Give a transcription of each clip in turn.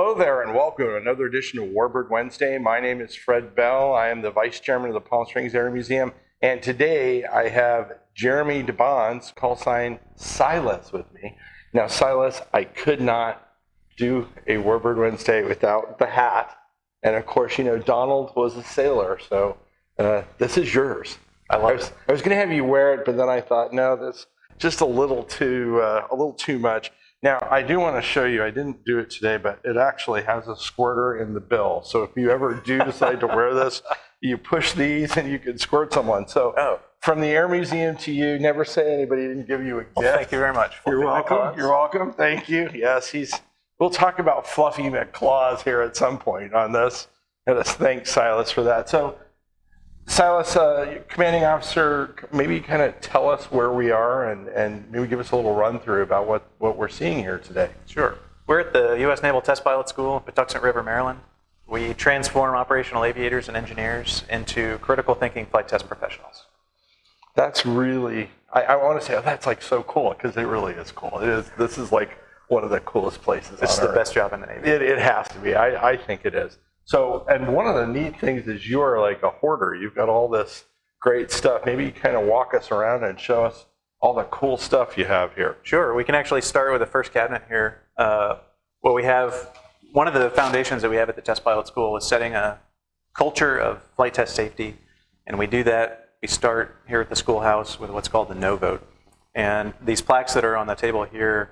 Hello there and welcome to another edition of Warbird Wednesday. My name is Fred Bell. I am the Vice Chairman of the Palm Springs Air Museum. And today I have Jeremy DeBonds, call sign Silas, with me. Now, Silas, I could not do a Warbird Wednesday without the hat. And of course, you know, Donald was a sailor, so this is yours. I was going to have you wear it, but then I thought, no, that's just a little too much. Now, I do want to show you, I didn't do it today, but it actually has a squirter in the bill. So if you ever do decide to wear this, you push these and you can squirt someone. So from the Air Museum to you, never say anybody didn't give you a gift. Well, thank you very much. You're welcome. You're welcome. Thank you. Yes, we'll talk about Fluffy McClaws here at some point on this. Let us thank Silas for that. So Silas, commanding officer, maybe kind of tell us where we are and maybe give us a little run through about what we're seeing here today. Sure. We're at the U.S. Naval Test Pilot School in Patuxent River, Maryland. We transform operational aviators and engineers into critical thinking flight test professionals. That's really, I want to say, that's like so cool, because it really is cool. This is like one of the coolest places on Earth. It's the best job in the Navy. It has to be. I think it is. So, and one of the neat things is you are like a hoarder. You've got all this great stuff. Maybe you kind of walk us around and show us all the cool stuff you have here. Sure. We can actually start with the first cabinet here. What we have, one of the foundations that we have at the Test Pilot School is setting a culture of flight test safety. And we do that, we start here at the schoolhouse with what's called the No Vote. And these plaques that are on the table here,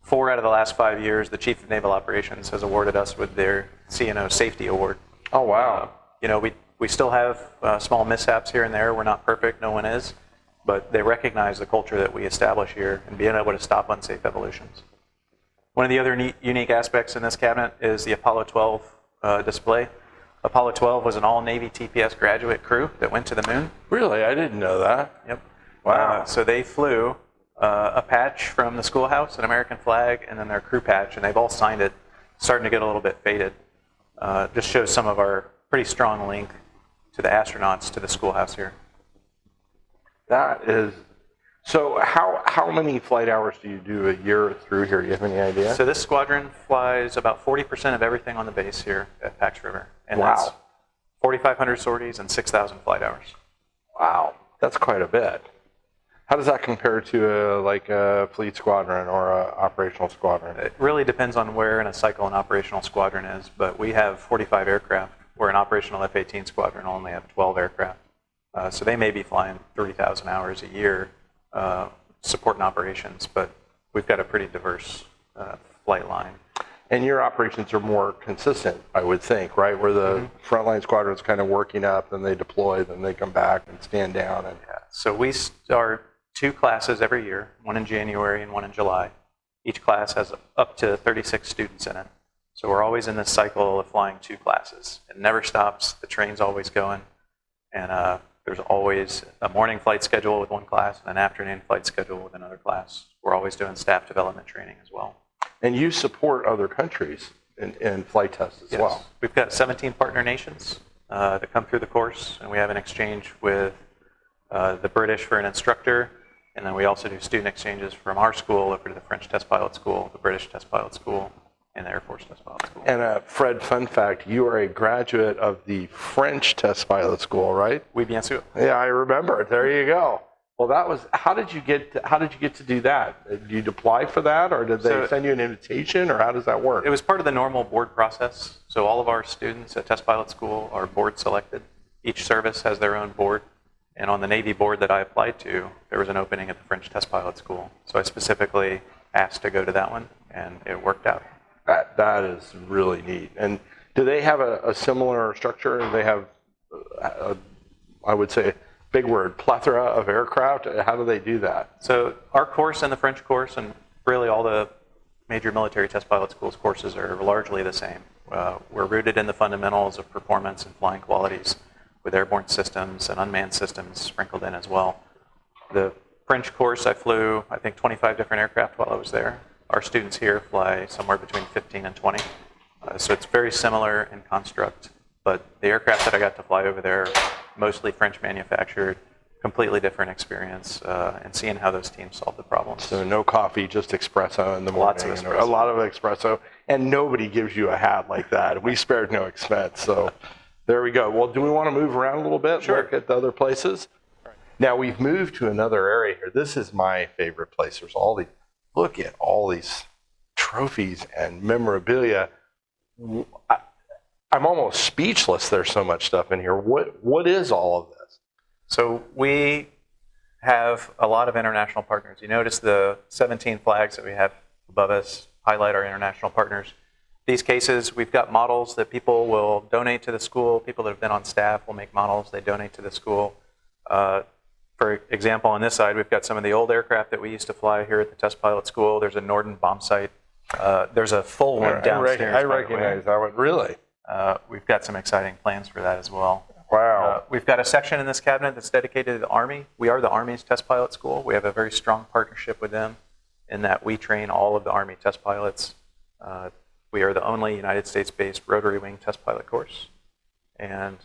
4 out of the last 5 years, the Chief of Naval Operations has awarded us with their CNO Safety Award. Oh, wow. You know, we still have small mishaps here and there. We're not perfect, no one is. But they recognize the culture that we establish here and being able to stop unsafe evolutions. One of the other unique aspects in this cabinet is the Apollo 12 display. Apollo 12 was an all-Navy TPS graduate crew that went to the moon. Really? I didn't know that. Yep. Wow. So they flew a patch from the schoolhouse, an American flag, and then their crew patch, and they've all signed it. Starting to get a little bit faded. Just shows some of our pretty strong link to the astronauts to the schoolhouse here. That is, so how many flight hours do you do a year through here? Do you have any idea? So this squadron flies about 40% of everything on the base here at Pax River. And wow. That's 4,500 sorties and 6,000 flight hours. Wow, that's quite a bit. How does that compare to a fleet squadron or an operational squadron? It really depends on where in a cycle an operational squadron is, but we have 45 aircraft, where an operational F-18 squadron only have 12 aircraft. So they may be flying 30,000 hours a year supporting operations, but we've got a pretty diverse flight line. And your operations are more consistent, I would think, right? Where the frontline squadron's kind of working up, then they deploy, then they come back and stand down. And yeah. So we start 2 classes every year, one in January and one in July. Each class has up to 36 students in it. So we're always in this cycle of flying 2 classes. It never stops. The train's always going. And there's always a morning flight schedule with one class and an afternoon flight schedule with another class. We're always doing staff development training as well. And you support other countries in flight tests as well. We've got 17 partner nations that come through the course, and we have an exchange with the British for an instructor. And then we also do student exchanges from our school over to the French Test Pilot School, the British Test Pilot School, and the Air Force Test Pilot School. And Fred, fun fact, you are a graduate of the French Test Pilot School, right? Oui, bien sûr. Yeah, I remember. There you go. Well, that was. How did you get to do that? Did you apply for that, or did they send you an invitation, or how does that work? It was part of the normal board process. So all of our students at Test Pilot School are board selected. Each service has their own board. And on the Navy board that I applied to, there was an opening at the French Test Pilot School. So I specifically asked to go to that one, and it worked out. That is really neat. And do they have a similar structure? They have, I would say, big word, plethora of aircraft. How do they do that? So our course and the French course, and really all the major military test pilot schools courses are largely the same. We're rooted in the fundamentals of performance and flying qualities, with airborne systems and unmanned systems sprinkled in as well. The French course, I flew, I think, 25 different aircraft while I was there. Our students here fly somewhere between 15 and 20. So it's very similar in construct, but the aircraft that I got to fly over there, mostly French manufactured, completely different experience, and seeing how those teams solve the problems. So no coffee, just espresso in the morning. Lots of espresso. A lot of espresso. And nobody gives you a hat like that. We spared no expense. So there we go. Well, do we want to move around a little bit? Sure. Look at the other places? Now we've moved to another area here. This is my favorite place. There's look at all these trophies and memorabilia. I'm almost speechless. There's so much stuff in here. What is all of this? So we have a lot of international partners. You notice the 17 flags that we have above us highlight our international partners. These cases, we've got models that people will donate to the school. People that have been on staff will make models. They donate to the school. For example, on this side, we've got some of the old aircraft that we used to fly here at the test pilot school. There's a Norden bomb sight. There's a full one downstairs. I recognize that one, really. We've got some exciting plans for that as well. Wow. We've got a section in this cabinet that's dedicated to the Army. We are the Army's test pilot school. We have a very strong partnership with them in that we train all of the Army test pilots. We are the only United States-based rotary wing test pilot course. And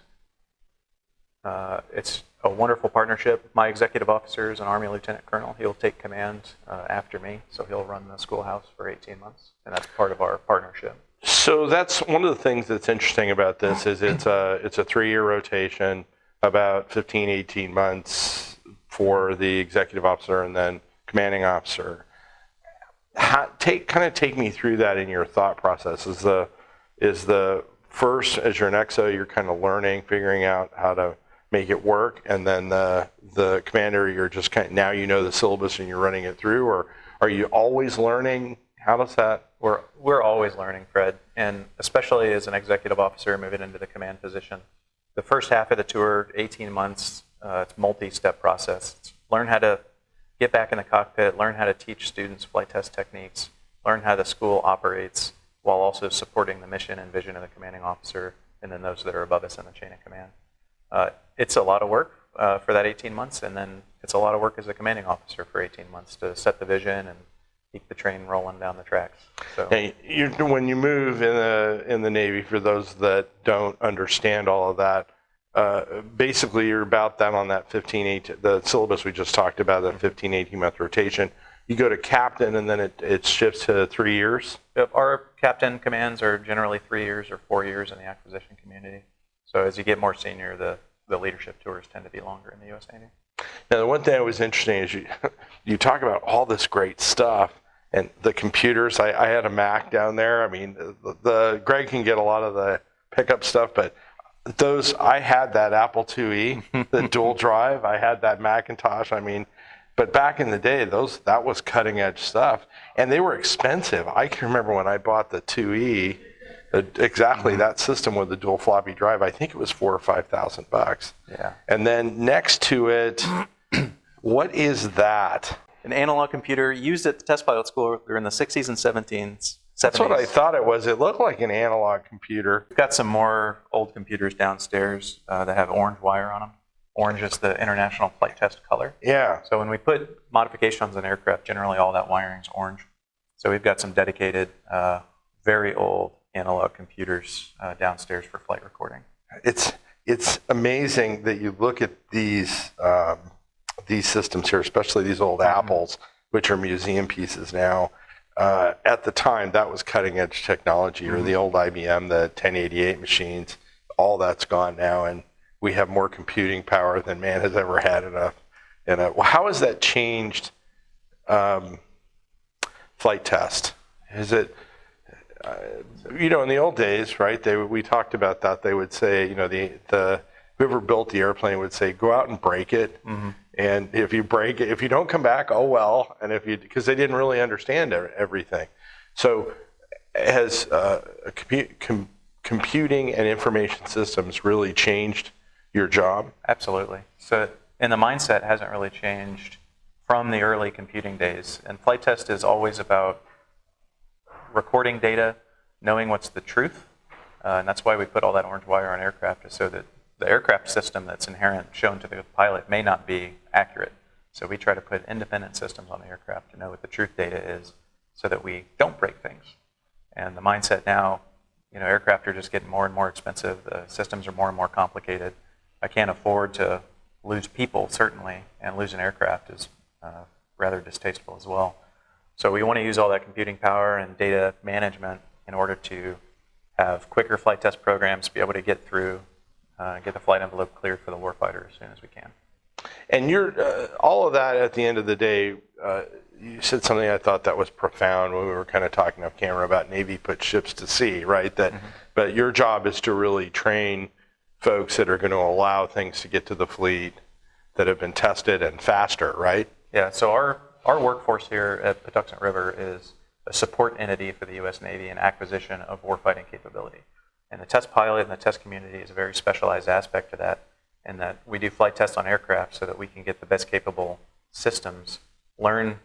it's a wonderful partnership. My executive officer is an Army Lieutenant Colonel. He'll take command after me, so he'll run the schoolhouse for 18 months, and that's part of our partnership. So that's one of the things that's interesting about this is it's a 3-year rotation, about 15, 18 months for the executive officer and then commanding officer. Take me through that in your thought process. Is the first, as you're an XO, you're kind of learning, figuring out how to make it work, and then the commander, you're just now you know the syllabus and you're running it through, or are you always learning? How does that? We're always learning, Fred, and especially as an executive officer moving into the command position. The first half of the tour, 18 months, it's a multi-step process. It's learn how to get back in the cockpit, learn how to teach students flight test techniques, learn how the school operates, while also supporting the mission and vision of the commanding officer, and then those that are above us in the chain of command. It's a lot of work for that 18 months, and then it's a lot of work as a commanding officer for 18 months to set the vision and keep the train rolling down the tracks. So, hey, when you move in the Navy, for those that don't understand all of that, basically you're about that on that 15-18, the syllabus we just talked about, that 15-18 month rotation. You go to captain, and then it shifts to 3 years. Our captain commands are generally 3 years or 4 years in the acquisition community. So as you get more senior, the leadership tours tend to be longer in the U.S. Navy. Now, the one thing that was interesting is you talk about all this great stuff and the computers. I had a Mac down there. I mean, the Greg can get a lot of the pickup stuff, but I had that Apple IIe, the dual drive. I had that Macintosh. I mean, but back in the day, that was cutting edge stuff, and they were expensive. I can remember when I bought the IIe. Exactly that system with the dual floppy drive. I think it was $4,000 or $5,000. Yeah. And then next to it, what is that? An analog computer used at the test pilot school. We were in the 60s and 70s. That's what I thought it was. It looked like an analog computer. We've got some more old computers downstairs that have orange wire on them. Orange is the international flight test color. Yeah. So when we put modifications on aircraft, generally all that wiring is orange. So we've got some dedicated, very old analog computers downstairs for flight recording. It's amazing that you look at these systems here, especially these old Apples, which are museum pieces now. At the time, that was cutting edge technology, or the old IBM, the 1088 machines. All that's gone now, and we have more computing power than man has ever had how has that changed flight test? Is it in the old days, right? We talked about that. They would say, the whoever built the airplane would say, go out and break it, and if you break it, if you don't come back, oh well. And because they didn't really understand everything, so has computing and information systems really changed your job? Absolutely. So, and the mindset hasn't really changed from the early computing days. And flight test is always about recording data, knowing what's the truth, and that's why we put all that orange wire on aircraft, so that the aircraft system that's inherent shown to the pilot may not be accurate. So we try to put independent systems on the aircraft to know what the truth data is, so that we don't break things. And the mindset now, aircraft are just getting more and more expensive. The systems are more and more complicated. I can't afford to lose people, certainly, and lose an aircraft is rather distasteful as well. So we want to use all that computing power and data management in order to have quicker flight test programs, be able to get through, get the flight envelope cleared for the warfighter as soon as we can. And you're all of that at the end of the day. You said something I thought that was profound when we were kind of talking off camera about Navy put ships to sea, right? That, but your job is to really train folks that are going to allow things to get to the fleet that have been tested and faster, right? Yeah. So our workforce here at Patuxent River is a support entity for the U.S. Navy and acquisition of warfighting capability. And the test pilot and the test community is a very specialized aspect to that, in that we do flight tests on aircraft so that we can get the best capable systems, learn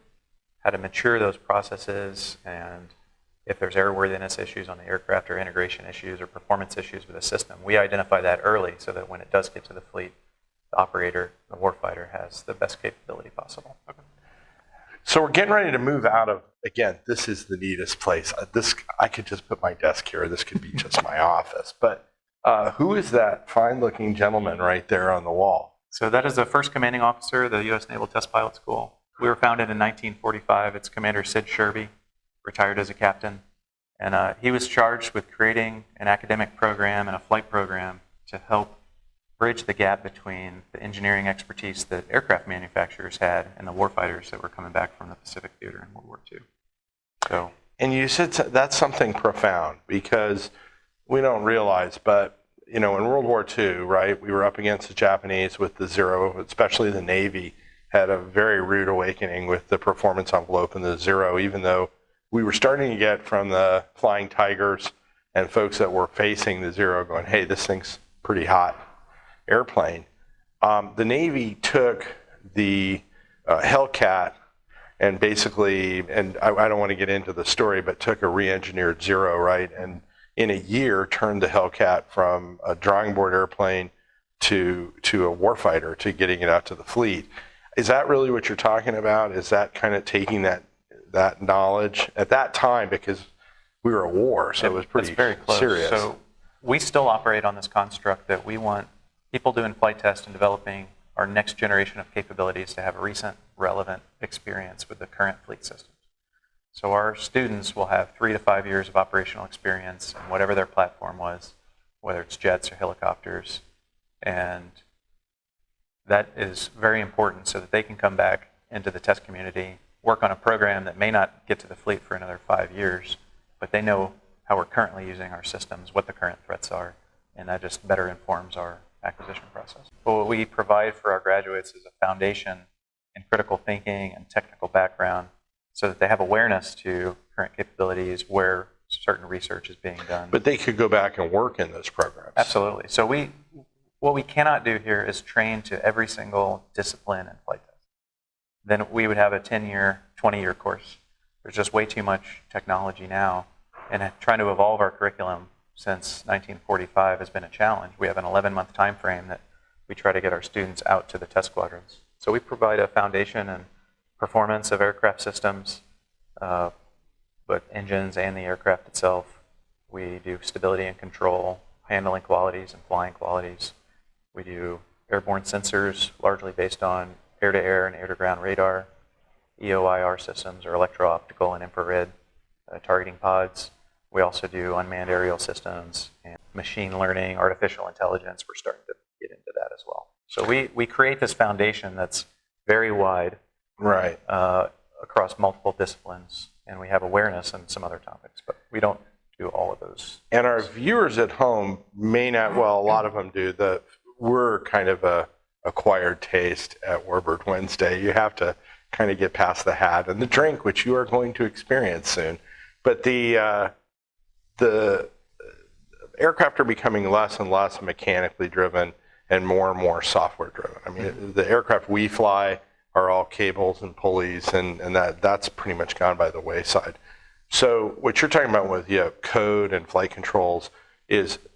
how to mature those processes, and if there's airworthiness issues on the aircraft or integration issues or performance issues with the system, we identify that early so that when it does get to the fleet, the operator, the warfighter, has the best capability possible. Okay. So we're getting ready to move out of, again, this is the neatest place. I could just put my desk here. This could be just my office. But who is that fine-looking gentleman right there on the wall? So that is the first commanding officer of the U.S. Naval Test Pilot School. We were founded in 1945. It's Commander Sid Sherby, retired as a captain. And he was charged with creating an academic program and a flight program to help bridge the gap between the engineering expertise that aircraft manufacturers had and the warfighters that were coming back from the Pacific theater in World War II. So, and you said that's something profound, because we don't realize, but in World War II, right, we were up against the Japanese with the Zero, especially the Navy had a very rude awakening with the performance envelope and the Zero, even though we were starting to get from the Flying Tigers and folks that were facing the Zero going, hey, this thing's pretty hot airplane. The Navy took the Hellcat and basically, and I don't want to get into the story, but took a re-engineered Zero, right? And in a year turned the Hellcat from a drawing board airplane to a warfighter, to getting it out to the fleet. Is that really what you're talking about? Is that kind of taking that knowledge at that time, because we were at war, so it was pretty very close. serious. So we still operate on this construct that we want people doing flight tests and developing our next generation of capabilities to have a recent, relevant experience with the current fleet systems. So our students will have 3 to 5 years of operational experience in whatever their platform was, whether it's jets or helicopters, and that is very important so that they can come back into the test community, work on a program that may not get to the fleet for another 5 years, but they know how we're currently using our systems, what the current threats are, and that just better informs our acquisition process. But what we provide for our graduates is a foundation in critical thinking and technical background so that they have awareness to current capabilities, where certain research is being done. But they could go back and work in those programs. Absolutely. So what we cannot do here is train to every single discipline in flight test. Then we would have a 10-year, 20-year course. There's just way too much technology now, and trying to evolve our curriculum since 1945 has been a challenge. We have an 11-month time frame that we try to get our students out to the test squadrons. So we provide a foundation and performance of aircraft systems, but engines and the aircraft itself. We do stability and control, handling qualities and flying qualities. We do airborne sensors, largely based on air-to-air and air-to-ground radar, EOIR systems, or electro-optical and infrared targeting pods. We also do unmanned aerial systems and machine learning, artificial intelligence. We're starting to get into that as well. So we create this foundation that's very wide, right, across multiple disciplines, and we have awareness on some other topics, but we don't do all of those. And our viewers at home may not, well, a lot of them do. We're kind of a acquired taste at Warbird Wednesday. You have to kind of get past the hat and the drink, which you are going to experience soon. But the aircraft are becoming less and less mechanically driven and more software driven. I mean, the aircraft we fly are all cables and pulleys, and that's pretty much gone by the wayside. So what you're talking about with code and flight controls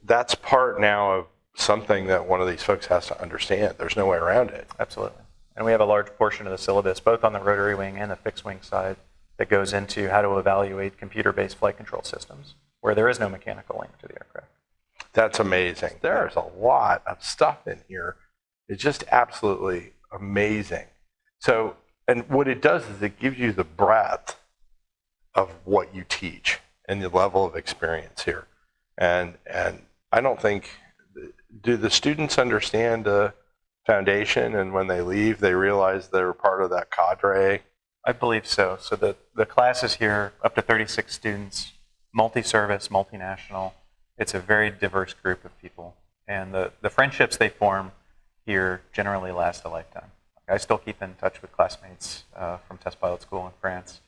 that's part now of something that one of these folks has to understand. There's no way around it. Absolutely. And we have a large portion of the syllabus, both on the rotary wing and the fixed wing side, that goes into how to evaluate computer-based flight control systems, where there is no mechanical link to the aircraft. That's amazing. There's a lot of stuff in here. It's just absolutely amazing. So, and what it does is it gives you the breadth of what you teach and the level of experience here. And I don't think, do the students understand the foundation, and when they leave, they realize they're part of that cadre? I believe so. So the classes here, up to 36 students, multi-service, multinational. It's a very diverse group of people. And the friendships they form here generally last a lifetime. I still keep in touch with classmates from test pilot school in France.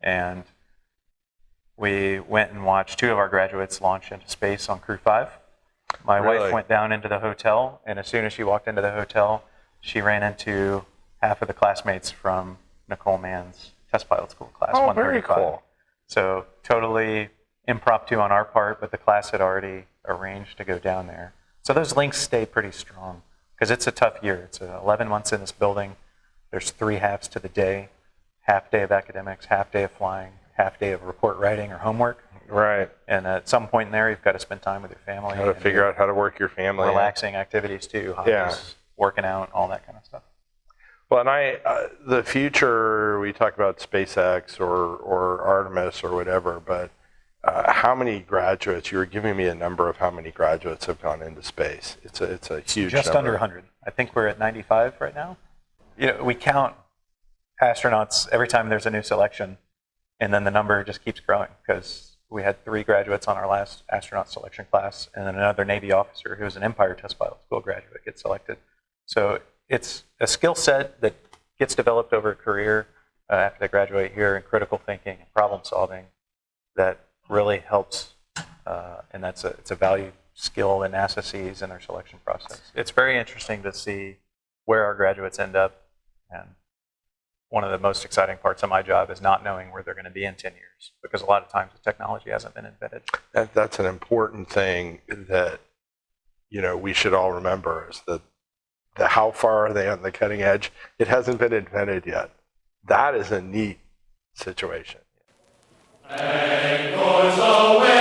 And we went and watched 2 of our graduates launch into space on Crew 5. My wife went down into the hotel, and as soon as she walked into the hotel, she ran into half of the classmates from Nicole Mann's test pilot school class, Oh, 135. very cool. So totally impromptu on our part, but the class had already arranged to go down there. So those links stay pretty strong because it's a tough year. It's 11 months in this building. There's 3 halves to the day, half day of academics, half day of flying, half day of report writing or homework. Right. And at some point in there, you've got to spend time with your family. How to figure out how to work your family. Relaxing activities too, hobbies, working out, all that kind of stuff. Well, and the future, we talk about SpaceX or Artemis or whatever, but how many graduates, you were giving me a number of how many graduates have gone into space. It's a huge Just number. under 100. I think we're at 95 right now. You know, we count astronauts every time there's a new selection, and then the number just keeps growing because we had 3 graduates on our last astronaut selection class, and then another Navy officer who was an Empire Test Pilot School graduate gets selected. So it's a skill set that gets developed over a career after they graduate here in critical thinking and problem solving that really helps, and it's a value skill that NASA sees in their selection process. It's very interesting to see where our graduates end up, and one of the most exciting parts of my job is not knowing where they're going to be in 10 years, because a lot of times the technology hasn't been invented. That's an important thing that, you know, we should all remember is that how far are they on the cutting edge? It hasn't been invented yet. That is a neat situation. And goes away.